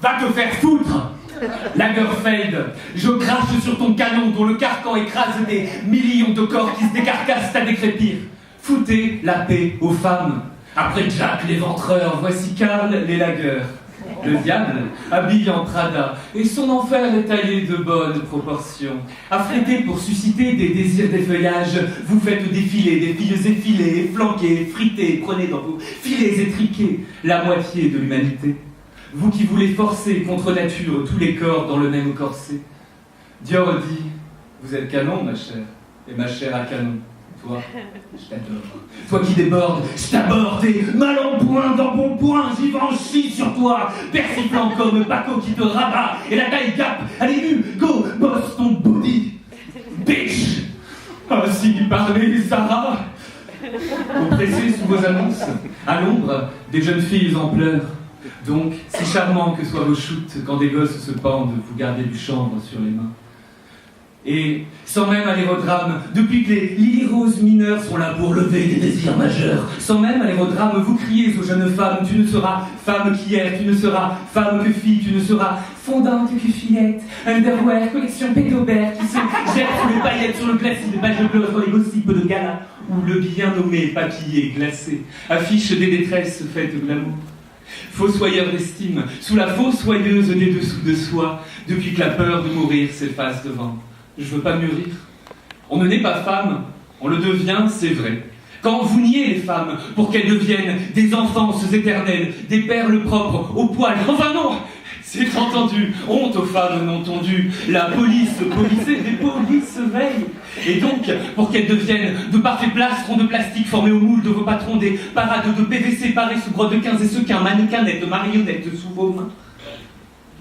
Va te faire foutre, Lagerfeld. Je crache sur ton canon dont le carcan écrase des millions de corps qui se décarcassent à décrépir. Foutez la paix aux femmes. Après Jack l'éventreur, voici Karl les lagueurs. Le diable, habillé en Prada, et son enfer est taillé de bonnes proportions. Affrété pour susciter des désirs des feuillages, vous faites défiler des filles effilées, flanquées, fritées, prenez dans vos filets étriqués la moitié de l'humanité. Vous qui voulez forcer contre nature tous les corps dans le même corset. Dior dit, vous êtes canon ma chère, et ma chère a canon. Toi, je t'adore. Toi qui débordes, je t'aborde et mal en point, dans bon point, j'y vais en chie sur toi, persiflant comme Paco qui te rabat, et la taille gap, allez nu, go, bosse ton body, bitch. Ainsi parlait Sarah, oppressée sous vos annonces, à l'ombre, des jeunes filles en pleurs. Donc, si charmant que soient vos shoots, quand des gosses se pendent, vous gardez du chanvre sur les mains. Et sans même aller au drame, depuis que les lilies roses mineures sont là pour lever des désirs majeurs, sans même aller au drame, vous criez aux jeunes femmes, tu ne seras femme qu'hier, tu ne seras femme que fille, tu ne seras fondante que fillette, underwear, collection pédobert, qui se jette sous les paillettes sur le glacis, des pages de gloss dans les gossips de gala, où le bien nommé papillé glacé affiche des détresses faites de l'amour. Fossoyeur d'estime, sous la fossoyeuse des dessous de soi, depuis que la peur de mourir s'efface devant. Je veux pas mûrir. On ne naît pas femme, on le devient, c'est vrai. Quand vous niez les femmes pour qu'elles deviennent des enfances éternelles, des perles propres au poil, enfin non, c'est entendu, honte aux femmes non tondues, la police policée, des polices veillent. Et donc, pour qu'elles deviennent de parfaits plastrons de plastique formés au moule de vos patrons, des parades de PVC parés sous grotte de 15 et sequins, mannequinnettes de marionnettes sous vos mains.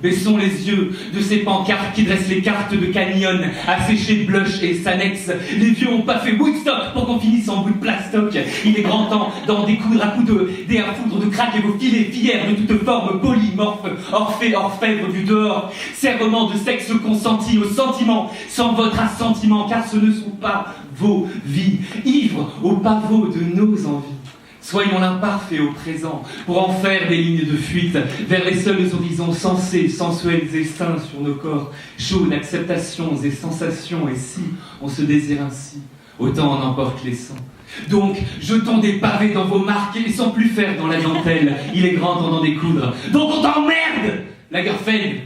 Baissons les yeux de ces pancartes qui dressent les cartes de Canyon, asséchées Blush et Sanex. Les vieux ont pas fait Woodstock pour qu'on finisse en bout de plastoc. Il est grand temps d'en découdre à coups de dés à foudre de crack et vos filets fiers de toute forme polymorphe, orphée, orfèvre du dehors. Serment de sexe consenti au sentiment, sans votre assentiment, car ce ne sont pas vos vies, ivres au pavot de nos envies. Soyons l'imparfait au présent, pour en faire des lignes de fuite vers les seuls horizons sensés, sensuels et sains sur nos corps, chauds d'acceptations et sensations, et si on se désire ainsi, autant en emporte les sangs. Donc, jetons des pavés dans vos marques et sans plus faire dans la dentelle, il est grand temps d'en découdre. Donc on t'emmerde, Lagerfeld.